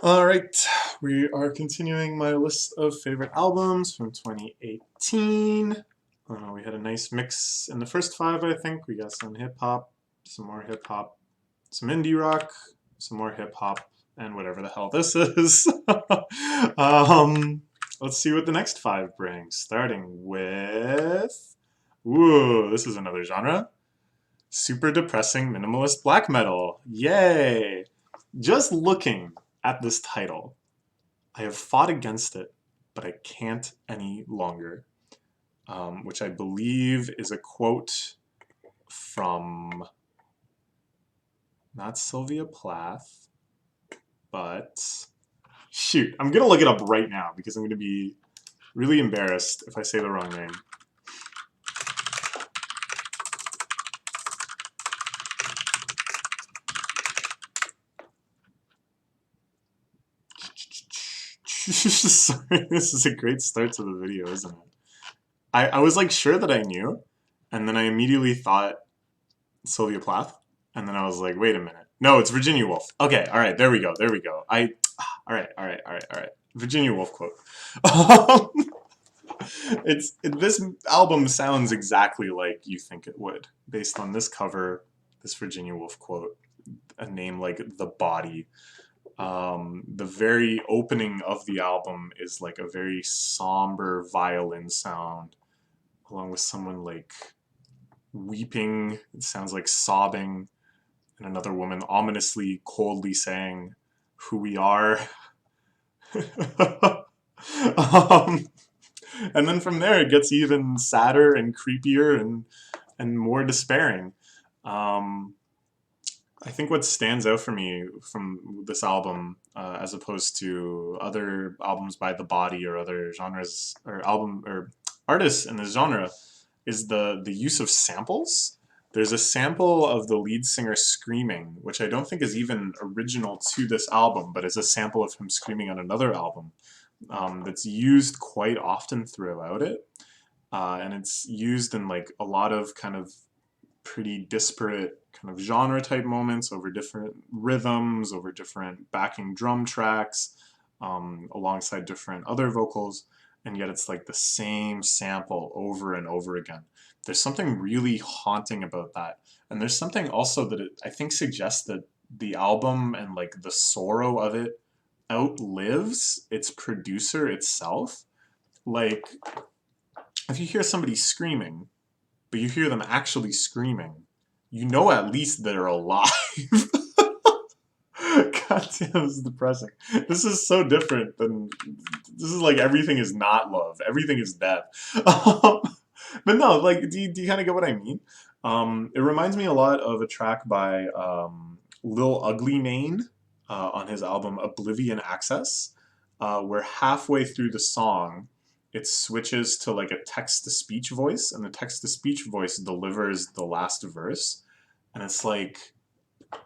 All right, we are continuing my list of favorite albums from 2018. We had a nice mix in the first five, I think. We got some hip hop, some more hip hop, some indie rock, some more hip hop, and whatever the hell this is. um, let's see what the next five brings. Starting with. Ooh, this is another genre. Super depressing minimalist black metal. Yay! Just looking at this title, I have fought against it, but I can't any longer. Which I believe is a quote from not Sylvia Plath, but shoot, I'm gonna look it up right now because I'm gonna be really embarrassed if I say the wrong name. Sorry, this is a great start to the video, isn't it? I was like sure that I knew, and then I immediately thought Sylvia Plath, and then I was like, wait a minute. No, it's Virginia Woolf. Okay, all right, there we go, there we go. All right. Virginia Woolf quote. This album sounds exactly like you think it would, based on this cover, this Virginia Woolf quote, a name like The Body. The very opening of the album is like a very somber violin sound, along with someone like weeping. It sounds like sobbing, and another woman ominously, coldly saying, "Who we are." um, and then from there, it gets even sadder and creepier and more despairing. Um, I think what stands out for me from this album, as opposed to other albums by The Body or other genres or album or artists in this genre, is the use of samples. There's a sample of the lead singer screaming, which I don't think is even original to this album, but is a sample of him screaming on another album, that's used quite often throughout it. And it's used in like a lot of kind of pretty disparate kind of genre type moments over different rhythms, over different backing drum tracks, alongside different other vocals, and yet it's like the same sample over and over again. There's something really haunting about that, and there's something also that I think suggests that the album and like the sorrow of it outlives its producer itself. Like, if you hear somebody screaming, but you hear them actually screaming, you know at least they're alive. God damn, this is depressing. This is so different than. This is like everything is not love, everything is death. But no, like, do you kind of get what I mean? It reminds me a lot of a track by Lil Ugly Mane on his album Oblivion Access, where halfway through the song, it switches to like a text to speech voice, and the text to speech voice delivers the last verse, and it's like,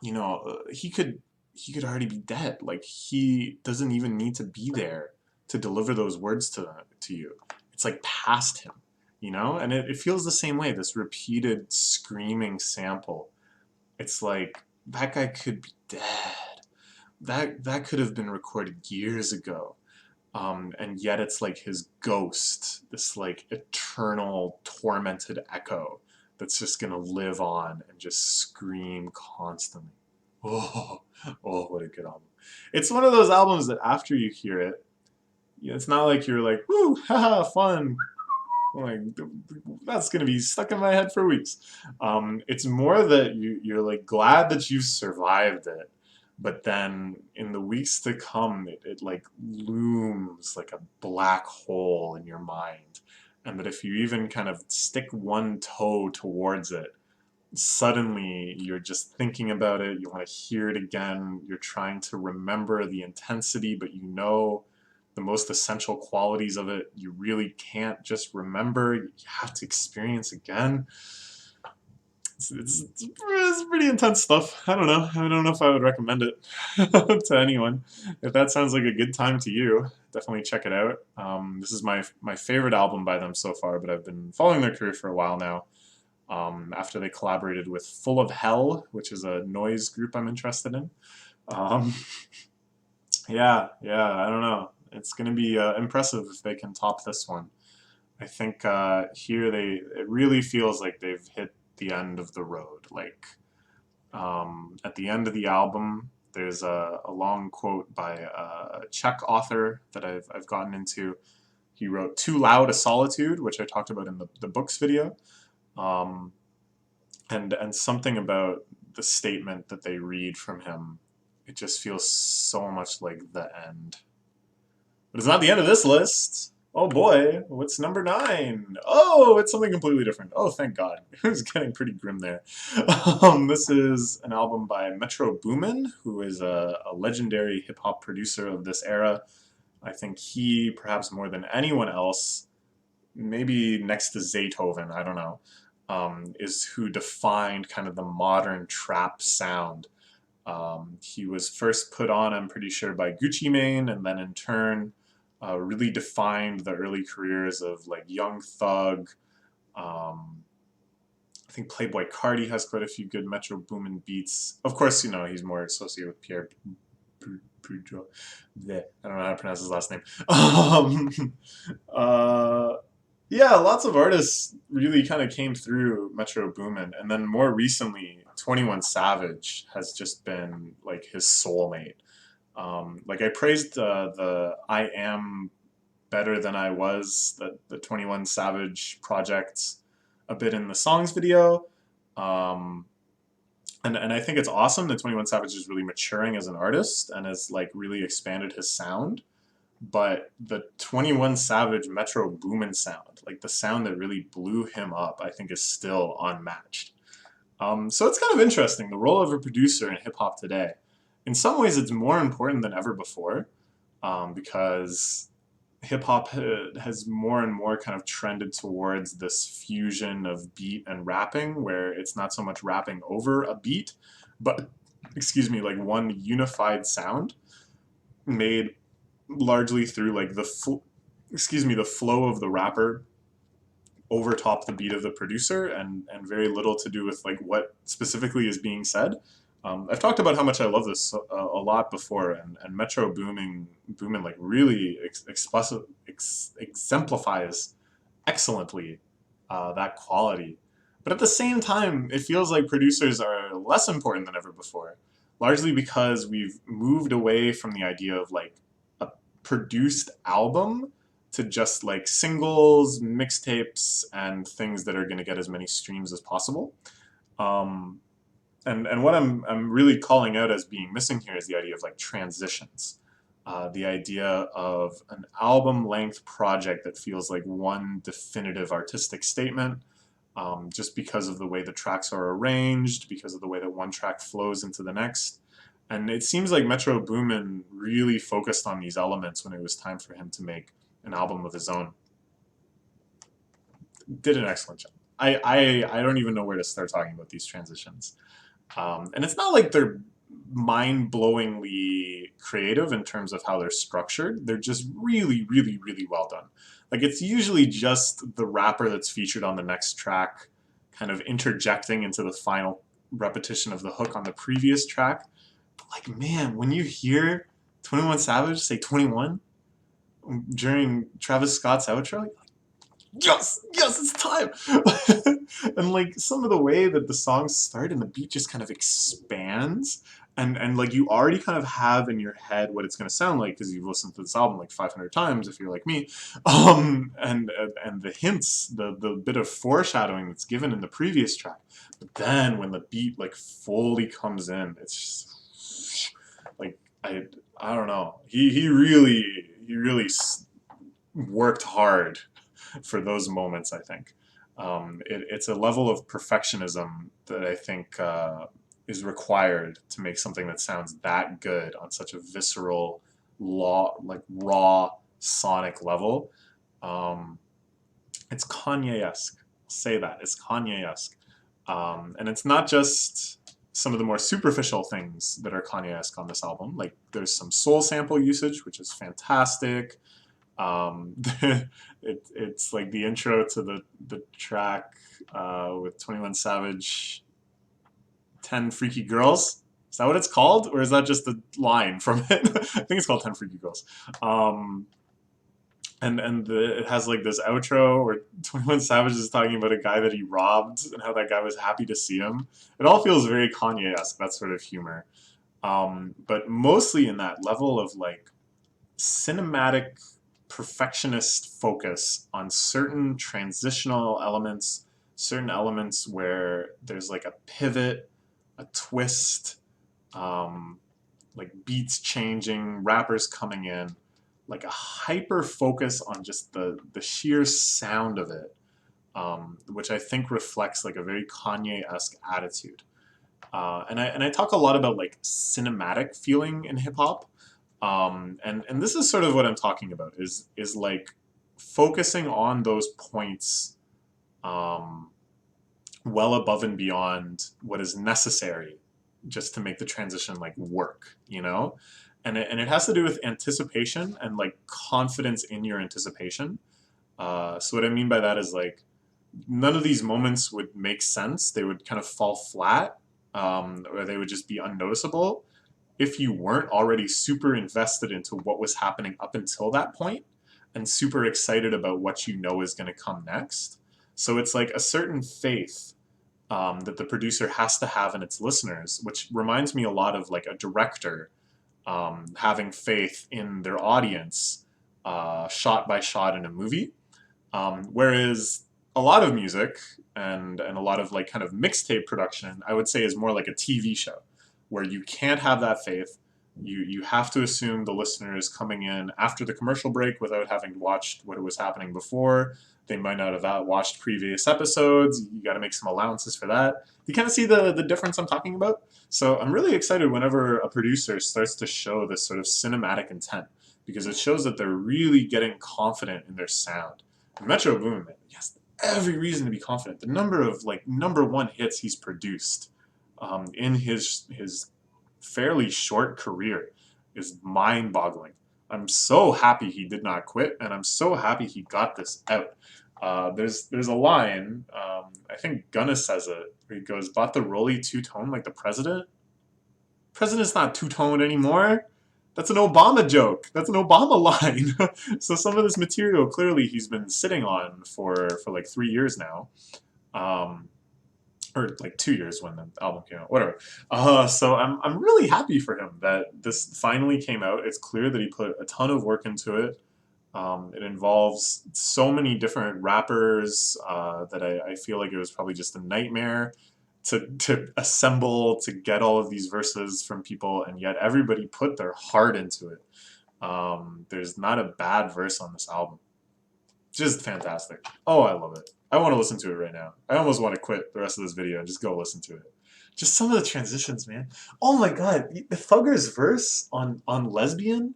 he could already be dead. Like, he doesn't even need to be there to deliver those words to you. It's like past him, and it feels the same way. This repeated screaming sample. It's like that guy could be dead. That could have been recorded years ago. And yet it's like his ghost, this like eternal tormented echo that's just gonna live on and just scream constantly. Oh, oh, what a good album! It's one of those albums that after you hear it, it's not like you're like, "Woo, haha, fun." Like, that's gonna be stuck in my head for weeks. It's more that you're like glad that you've survived it, but then in the weeks to come, it like looms like a black hole in your mind, and that if you even kind of stick one toe towards it, suddenly you're just thinking about it, you want to hear it again, you're trying to remember the intensity, but the most essential qualities of it, you really can't just remember, you have to experience again. It's pretty intense stuff. I don't know. I don't know if I would recommend it to anyone. If that sounds like a good time to you, definitely check it out. This is my favorite album by them so far, but I've been following their career for a while now. After they collaborated with Full of Hell, which is a noise group I'm interested in. Um, Yeah, yeah, I don't know. It's going to be impressive if they can top this one. I think here it really feels like they've hit the end of the road. Like at the end of the album, there's a long quote by a Czech author that I've gotten into. He wrote "Too Loud a Solitude," which I talked about in the books video, um, and something about the statement that they read from him. It just feels so much like the end. But it's not the end of this list. Oh boy, what's number 9? Oh, it's something completely different. Oh, thank God. It was getting pretty grim there. This is an album by Metro Boomin, who is a legendary hip hop producer of this era. I think he, perhaps more than anyone else, maybe next to Zaytoven, I don't know, is who defined kind of the modern trap sound. He was first put on, I'm pretty sure, by Gucci Mane, and then in turn really defined the early careers of like Young Thug. Um, I think Playboy Cardi has quite a few good Metro Boomin beats. Of course, he's more associated with Pierre Bourdieu. I don't know how to pronounce his last name. Uh, yeah, lots of artists really kind of came through Metro Boomin, and then more recently, 21 Savage has just been like his soulmate. Like I praised the "I Am Better Than I Was," the 21 Savage project a bit in the songs video. Um, and I think it's awesome that 21 Savage is really maturing as an artist and has like really expanded his sound. But the 21 Savage Metro Boomin sound, like the sound that really blew him up, I think is still unmatched. So it's kind of interesting, the role of a producer in hip hop today. In some ways, it's more important than ever before, because hip hop has more and more kind of trended towards this fusion of beat and rapping, where it's not so much rapping over a beat, but excuse me, like one unified sound made largely through like the flow of the rapper over top the beat of the producer, and very little to do with like what specifically is being said. I've talked about how much I love this a lot before, and Metro Boomin like really exemplifies excellently that quality. But at the same time, it feels like producers are less important than ever before, largely because we've moved away from the idea of like a produced album to just like singles, mixtapes, and things that are going to get as many streams as possible. Um, and what I'm really calling out as being missing here is the idea of like transitions. The idea of an album length project that feels like one definitive artistic statement, just because of the way the tracks are arranged, because of the way that one track flows into the next. And it seems like Metro Boomin really focused on these elements when it was time for him to make an album of his own. Did an excellent job. I don't even know where to start talking about these transitions. And it's not like they're mind-blowingly creative in terms of how they're structured. They're just really, really, really well done. Like it's usually just the rapper that's featured on the next track kind of interjecting into the final repetition of the hook on the previous track. But like, man, when you hear 21 Savage say 21 during Travis Scott's outro, yes, yes, it's time. And like some of the way that the songs start and the beat just kind of expands, and like you already kind of have in your head what it's going to sound like because you've listened to this album like 500 times if you're like me. And the hints, the bit of foreshadowing that's given in the previous track, but then when the beat like fully comes in, it's just like I don't know, he really worked hard for those moments, I think. It's a level of perfectionism that I think is required to make something that sounds that good on such a visceral, like raw sonic level. Um, it's Kanye-esque. I'll say that. It's Kanye-esque. And it's not just some of the more superficial things that are Kanye-esque on this album. Like there's some soul sample usage, which is fantastic. Um, it's like the intro to the track with 21 Savage, 10 Freaky Girls. Is that what it's called? Or is that just the line from it? I think it's called 10 Freaky Girls. Um, it has like this outro where 21 Savage is talking about a guy that he robbed and how that guy was happy to see him. It all feels very Kanye-esque, that sort of humor. But mostly in that level of like cinematic perfectionist focus on certain transitional elements, certain elements where there's like a pivot, a twist, um, like beats changing, rappers coming in, like a hyper focus on just the sheer sound of it, which I think reflects like a very Kanye-esque attitude. And I talk a lot about like cinematic feeling in hip hop, and this is sort of what I'm talking about is like focusing on those points, um, well above and beyond what is necessary just to make the transition like work, you know? And it has to do with anticipation and like confidence in your anticipation. So what I mean by that is like none of these moments would make sense. They would kind of fall flat, or they would just be unnoticeable if you weren't already super invested into what was happening up until that point and super excited about what you know is going to come next. So it's like a certain faith, that the producer has to have in its listeners, which reminds me a lot of like a director, having faith in their audience, shot by shot in a movie. Whereas a lot of music and a lot of like kind of mixtape production, I would say, is more like a TV show, where you can't have that faith. You have to assume the listener is coming in after the commercial break without having watched what was happening before. They might not have watched previous episodes. You got to make some allowances for that. You kind of see the difference I'm talking about? So I'm really excited whenever a producer starts to show this sort of cinematic intent, because it shows that they're really getting confident in their sound. Metro Boomin, he has every reason to be confident. The number of like #1 hits he's produced, in his fairly short career is mind-boggling. I'm so happy he did not quit, and I'm so happy he got this out. There's a line, I think Gunna says it, where he goes, "Bought the Rolly two-tone like the president." President's not two-toned anymore. That's an Obama joke. That's an Obama line. So some of this material clearly he's been sitting on for like 3 years now. Um, or like 2 years when the album came out, whatever. So I'm really happy for him that this finally came out. It's clear that he put a ton of work into it. It involves so many different rappers, that I feel like it was probably just a nightmare to assemble, to get all of these verses from people, and yet everybody put their heart into it. There's not a bad verse on this album. Just fantastic. Oh, I love it. I want to listen to it right now. I almost want to quit the rest of this video and just go listen to it. Just some of the transitions, man. Oh my god, the Thugger's verse on Lesbian,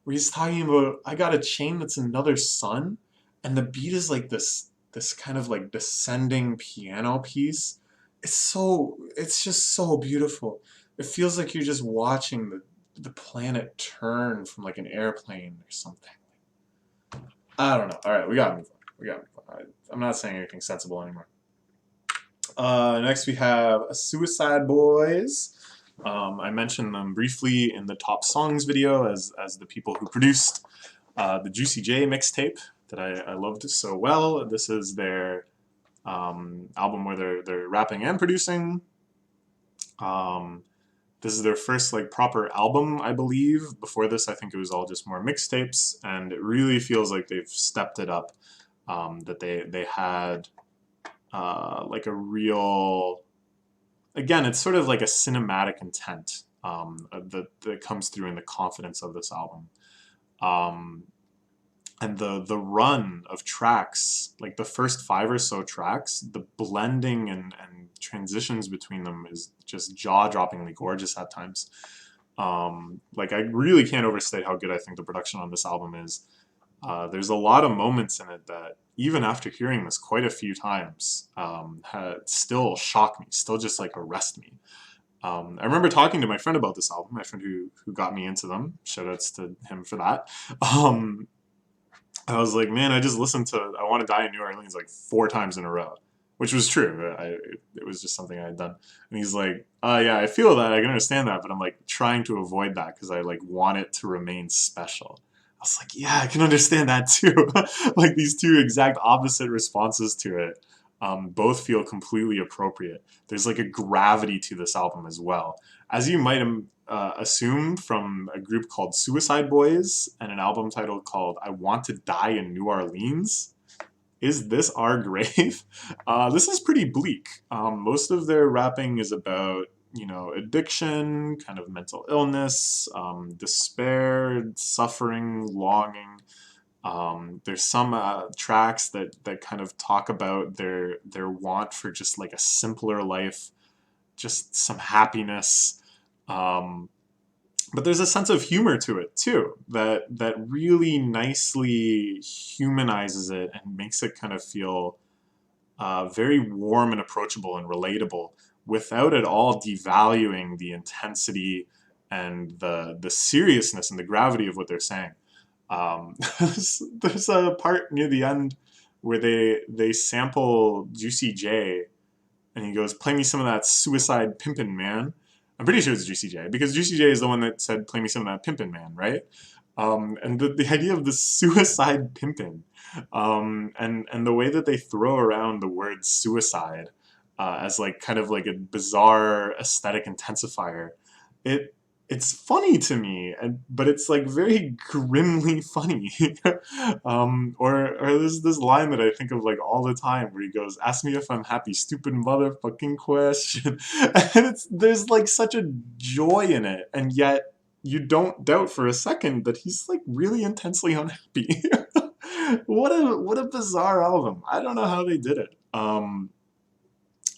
where he's talking about I got a chain that's another sun, and the beat is like this kind of like descending piano piece. It's just so beautiful. It feels like you're just watching the planet turn from like an airplane or something. I don't know. All right, we gotta move on. We gotta move on. All right. I'm not saying anything sensible anymore. Next we have Suicide Boys. I mentioned them briefly in the top songs video as the people who produced the Juicy J mixtape that I loved so well. This is their, album where they're rapping and producing. This is their first like proper album, I believe. Before this, I think it was all just more mixtapes, and it really feels like they've stepped it up. That they had, like a real, again, it's sort of like a cinematic intent, that comes through in the confidence of this album. And the run of tracks, like the first 5 or so tracks, the blending and transitions between them is just jaw-droppingly gorgeous at times. Like I really can't overstate how good I think the production on this album is. There's a lot of moments in it that, even after hearing this quite a few times, still shock me, still just like arrest me. I remember talking to my friend about this album, my friend who got me into them. Shoutouts to him for that. I was like, man, I just listened to I Want to Die in New Orleans like 4 times in a row. which was true. It was just something I had done. And he's like, yeah, I feel that. I can understand that, but I'm like trying to avoid that because I like want it to remain special. I was like, yeah, I can understand that too. Like these two exact opposite responses to it, both feel completely appropriate. There's like a gravity to this album as well. As you might assume from a group called Suicide Boys and an album title called I Want to Die in New Orleans, is this our grave? This is pretty bleak. Most of their rapping is about, you know, addiction, kind of mental illness, despair, suffering, longing. There's some tracks that kind of talk about their want for just like a simpler life, just some happiness. Um, but there's a sense of humor to it too that really nicely humanizes it and makes it kind of feel very warm and approachable and relatable without at all devaluing the intensity and the seriousness and the gravity of what they're saying. There's a part near the end where they sample Juicy J and he goes, "Play me some of that suicide pimpin', man." I'm pretty sure it's Juicy J because Juicy J is the one that said, "Play me some of that pimpin', man," right? And the idea of the suicide pimpin', and the way that they throw around the word suicide as like kind of like a bizarre aesthetic intensifier, it it's funny to me, but it's like very grimly funny. Or there's this line that I think of like all the time where he goes, "Ask me if I'm happy, stupid motherfucking question," and there's like such a joy in it, and yet you don't doubt for a second that he's like really intensely unhappy. What a bizarre album. I don't know how they did it. And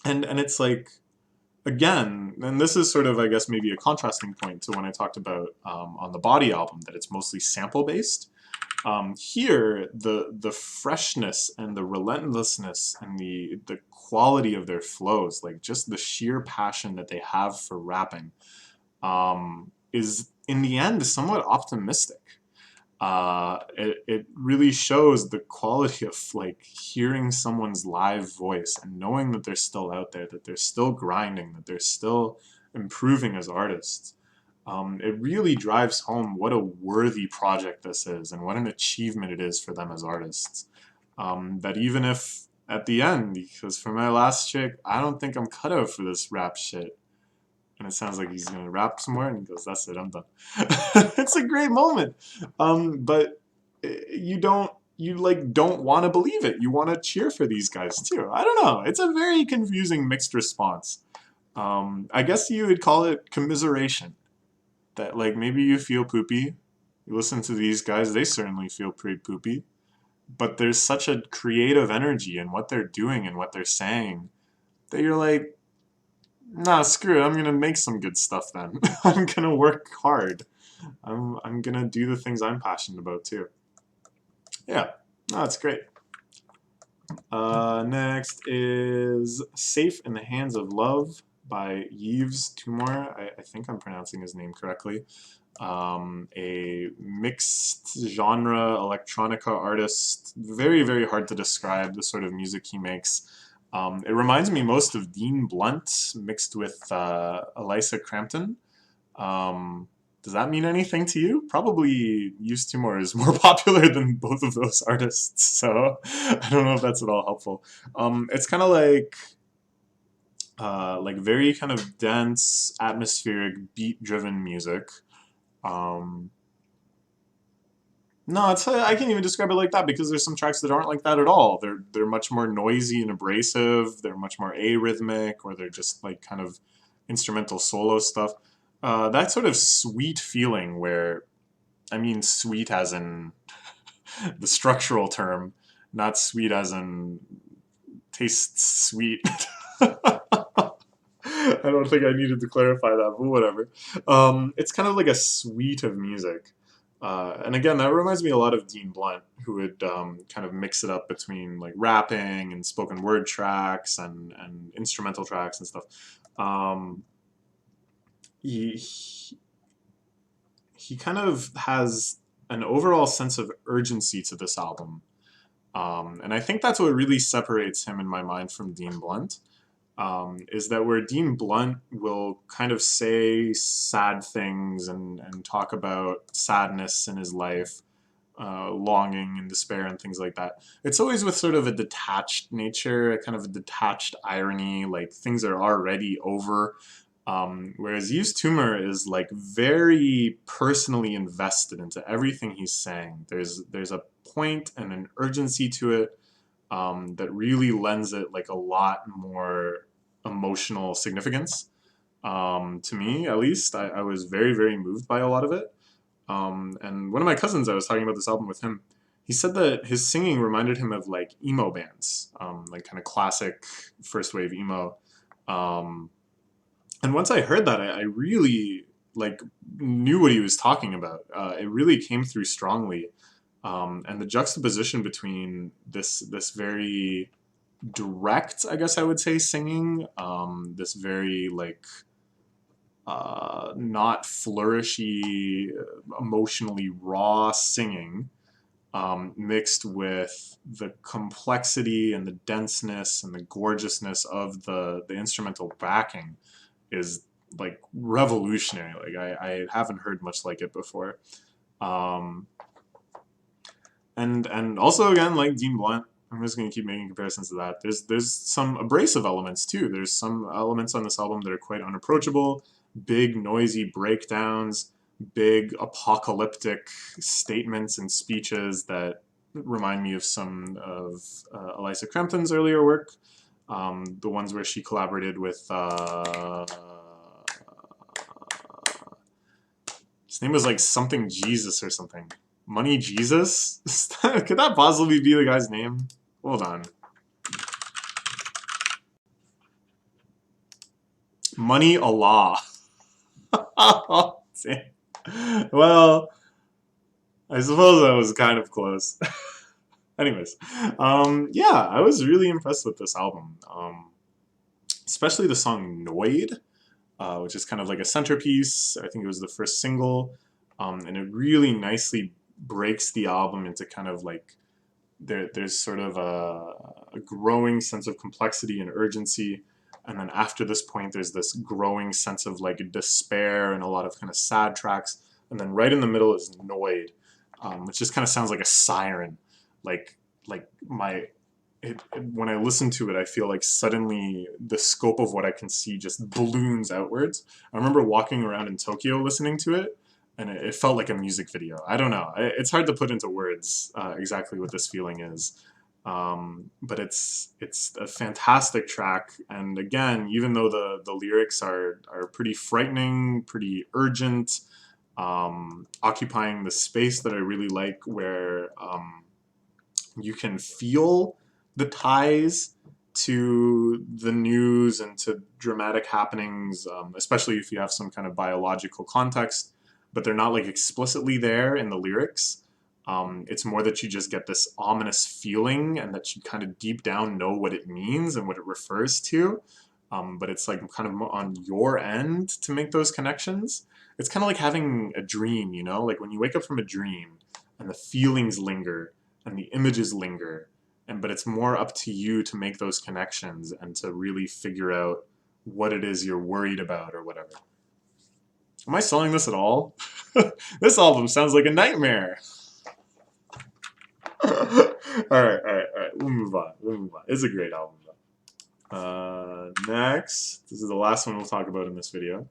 it's like again, and this is sort of, I guess, maybe a contrasting point to when I talked about on the Body album that it's mostly sample based. Here, the freshness and the relentlessness and the quality of their flows, like just the sheer passion that they have for rapping, is in the end somewhat optimistic. It really shows the quality of like hearing someone's live voice and knowing that they're still out there, that they're still grinding, that they're still improving as artists. It really drives home what a worthy project this is and what an achievement it is for them as artists. That even if at the end, because for my last chick, I don't think I'm cut out for this rap shit. And it sounds like he's gonna rap some more, and he goes, "That's it, I'm done." It's a great moment, but you like don't want to believe it. You want to cheer for these guys too. I don't know. It's a very confusing mixed response. I guess you would call it commiseration. That like maybe you feel poopy. You listen to these guys; they certainly feel pretty poopy. But there's such a creative energy in what they're doing and what they're saying that you're like, nah, screw it. I'm gonna make some good stuff then. I'm gonna work hard. I'm gonna do the things I'm passionate about too. Yeah, no, that's great. Next is "Safe in the Hands of Love" by Yves Tumor. I think I'm pronouncing his name correctly. A mixed genre electronica artist. Very, very hard to describe the sort of music he makes. It reminds me most of Dean Blunt mixed with Elisa Crampton. Um, does that mean anything to you? Probably Used to More is more popular than both of those artists, so I don't know if that's at all helpful. It's kind of like very kind of dense, atmospheric, beat-driven music. Um, no, it's I can't even describe it like that because there's some tracks that aren't like that at all. They're much more noisy and abrasive. They're much more arrhythmic, or they're just like kind of instrumental solo stuff. That sort of sweet feeling where, I mean, sweet as in the structural term, not sweet as in tastes sweet. I don't think I needed to clarify that, but whatever. It's kind of like a suite of music. And again, that reminds me a lot of Dean Blunt, who would kind of mix it up between like rapping and spoken word tracks and instrumental tracks and stuff. Um, he he kind of has an overall sense of urgency to this album And I think that's what really separates him in my mind from Dean Blunt. Is that where Dean Blunt will kind of say sad things and talk about sadness in his life, longing and despair and things like that. It's always with sort of a detached nature, a kind of a detached irony, like things are already over. Whereas Yves Tumor is like very personally invested into everything he's saying. There's a point and an urgency to it that really lends it like a lot more emotional significance. To me, at least, I was very, very moved by a lot of it. And one of my cousins, I was talking about this album with him. He said that his singing reminded him of like emo bands, like kind of classic first wave emo. Um, and once I heard that, I really like knew what he was talking about. It really came through strongly, and the juxtaposition between this very direct, I guess I would say, singing, this very like not flourishy, emotionally raw singing, mixed with the complexity and the denseness and the gorgeousness of the instrumental backing is like revolutionary. Like I haven't heard much like it before. Um, and also again, like Dean Blunt, I'm just gonna keep making comparisons to that. There's some abrasive elements too. There's some elements on this album that are quite unapproachable, big noisy breakdowns, big apocalyptic statements and speeches that remind me of some of Eliza Crampton's earlier work. The ones where she collaborated with his name was like something Jesus or something. Money Jesus? Could that possibly be the guy's name? Hold on. Money Allah. Well, I suppose I was kind of close. Anyways, yeah, I was really impressed with this album. Especially the song Noid, which is kind of like a centerpiece. I think it was the first single. And it really nicely breaks the album into kind of like there's sort of a growing sense of complexity and urgency, and then after this point there's this growing sense of like despair and a lot of kind of sad tracks, and then right in the middle is Noid, which just kind of sounds like a siren, like when I listen to it, I feel like suddenly the scope of what I can see just balloons outwards. I remember walking around in Tokyo listening to it, and it felt like a music video. I don't know. It's hard to put into words exactly what this feeling is. But it's a fantastic track, and again, even though the lyrics are pretty frightening, pretty urgent, occupying the space that I really like, where you can feel the ties to the news and to dramatic happenings, especially if you have some kind of biological context, but they're not like explicitly there in the lyrics. It's more that you just get this ominous feeling and that you kind of deep down know what it means and what it refers to. But it's like kind of on your end to make those connections. It's kind of like having a dream, you know, like when you wake up from a dream and the feelings linger and the images linger, and but it's more up to you to make those connections and to really figure out what it is you're worried about or whatever. Am I selling this at all? This album sounds like a nightmare. All right, all right, all right. We'll move on. We'll move on. It's a great album, though. Next, this is the last one we'll talk about in this video.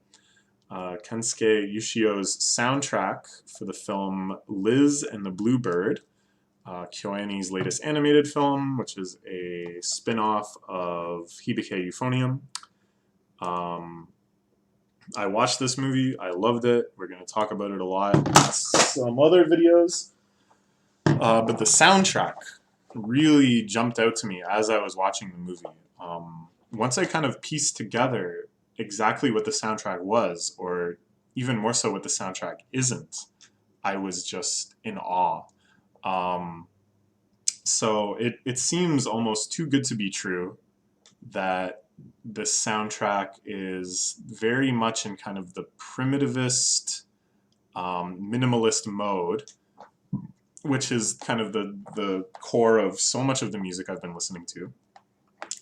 Kensuke Yoshio's soundtrack for the film Liz and the Bluebird, KyoAni's latest animated film, which is a spin-off of Hibike Euphonium. I watched this movie. I loved it. We're going to talk about it a lot in some other videos. But the soundtrack really jumped out to me as I was watching the movie. Once I kind of pieced together exactly what the soundtrack was, or even more so what the soundtrack isn't, I was just in awe. So it seems almost too good to be true that this soundtrack is very much in kind of the primitivist, minimalist mode, which is kind of the core of so much of the music I've been listening to.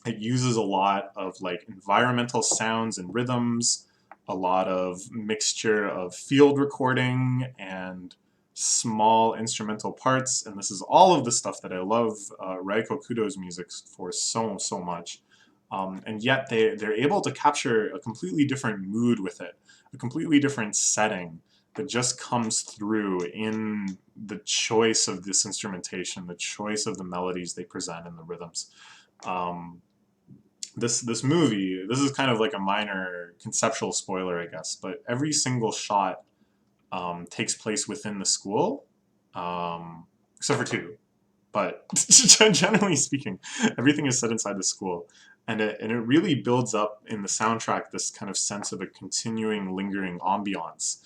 It uses a lot of like environmental sounds and rhythms, a lot of mixture of field recording and small instrumental parts, and this is all of the stuff that I love Reiko Kudo's music for so much. And yet they're able to capture a completely different mood with it, a completely different setting that just comes through in the choice of this instrumentation, the choice of the melodies they present and the rhythms. Um, this movie, this is kind of like a minor conceptual spoiler, I guess, but every single shot takes place within the school, except for two. But generally speaking, everything is set inside the school, and it really builds up in the soundtrack this kind of sense of a continuing, lingering ambiance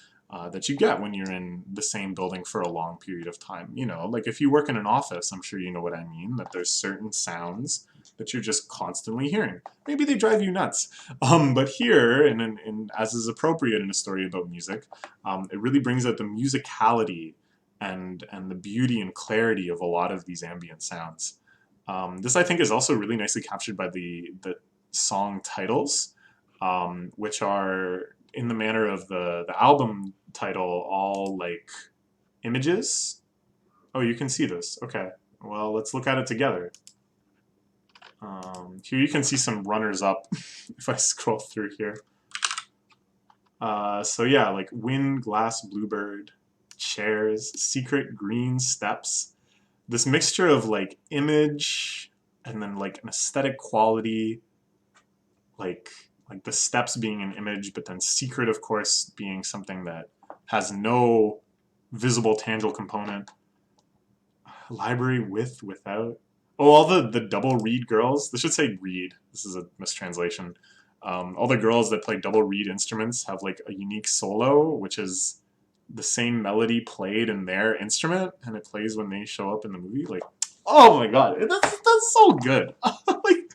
that you get when you're in the same building for a long period of time. You know, like if you work in an office, I'm sure you know what I mean, that there's certain sounds that you're just constantly hearing. Maybe they drive you nuts. But here, and as is appropriate in a story about music, it really brings out the musicality and the beauty and clarity of a lot of these ambient sounds. This, I think, is also really nicely captured by the song titles, which are in the manner of the album title, all like images. Oh, you can see this. Okay. Well, let's look at it together. Here you can see some runners up if I scroll through here. So yeah, like wind, glass, bluebird, chairs, secret green steps. This mixture of like image and then like an aesthetic quality, like the steps being an image, but then secret, of course, being something that has no visible tangible component. Library with, without. Oh, all the double reed girls. This should say reed. This is a mistranslation. All the girls that play double reed instruments have like a unique solo, which is the same melody played in their instrument, and it plays when they show up in the movie. Like, oh my god, that's so good. Like,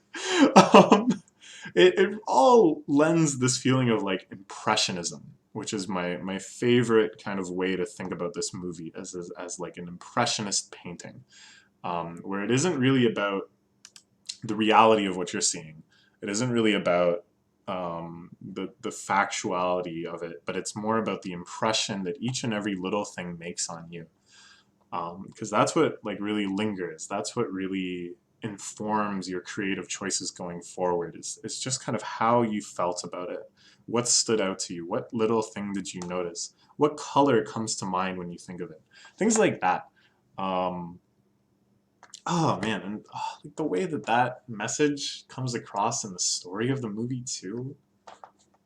it all lends this feeling of like impressionism, which is my favorite kind of way to think about this movie as like an impressionist painting, where it isn't really about the reality of what you're seeing. It isn't really about the factuality of it, but it's more about the impression that each and every little thing makes on you. Because that's what like really lingers. That's what really informs your creative choices going forward. It's just kind of how you felt about it. What stood out to you? What little thing did you notice? What color comes to mind when you think of it? Things like that. Oh man, and like the way that that message comes across in the story of the movie too.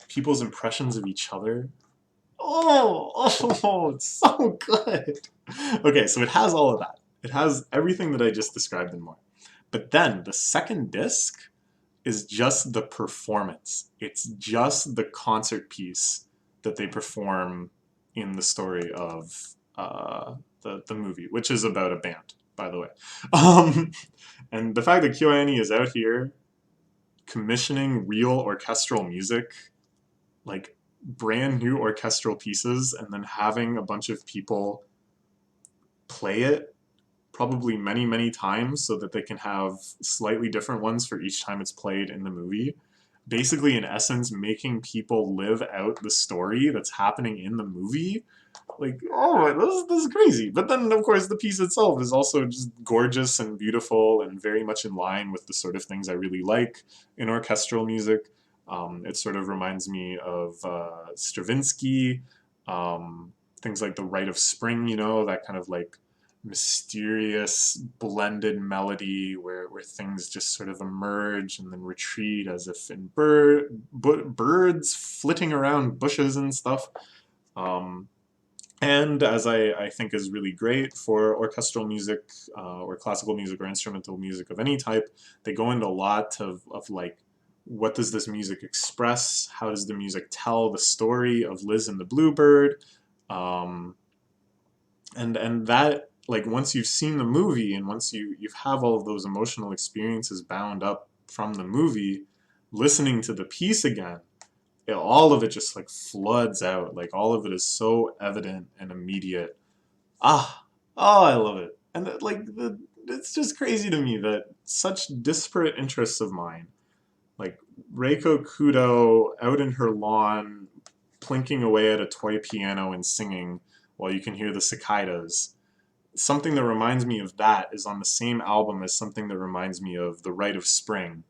People's impressions of each other. Oh, it's so good. Okay, so it has all of that. It has everything that I just described and more. But then the second disc is just the performance. It's just the concert piece that they perform in the story of the movie, which is about a band, by the way. And the fact that KyoAni is out here commissioning real orchestral music, like brand new orchestral pieces, and then having a bunch of people play it probably many times so that they can have slightly different ones for each time it's played in the movie. Basically, in essence, making people live out the story that's happening in the movie. Like, oh, this is crazy. But then, of course, the piece itself is also just gorgeous and beautiful and very much in line with the sort of things I really like in orchestral music. It sort of reminds me of Stravinsky, things like The Rite of Spring, you know, that kind of like mysterious blended melody where things just sort of emerge and then retreat as if in birds flitting around bushes and stuff. And as I think is really great for orchestral music or classical music or instrumental music of any type, they go into a lot of like, what does this music express? How does the music tell the story of Liz and the Bluebird? And that, like, once you've seen the movie and once you have all of those emotional experiences bound up from the movie, listening to the piece again, all of it just like floods out. Like all of it is so evident and immediate. Ah, Oh, I love it. And it's just crazy to me that such disparate interests of mine, like Reiko Kudo out in her lawn, plinking away at a toy piano and singing while you can hear the cicadas. Something that reminds me of that is on the same album as something that reminds me of The Rite of Spring.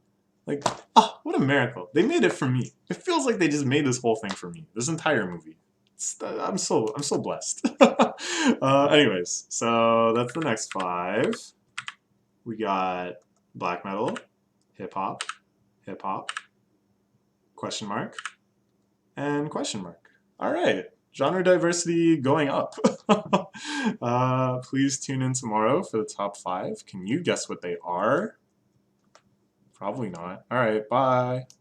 Like, oh, what a miracle. They made it for me. It feels like they just made this whole thing for me. This entire movie. I'm so blessed. Anyways, so that's the next five. We got black metal, hip hop, question mark, and question mark. All right, genre diversity going up. Please tune in tomorrow for the top five. Can you guess what they are? Probably not. All right, bye.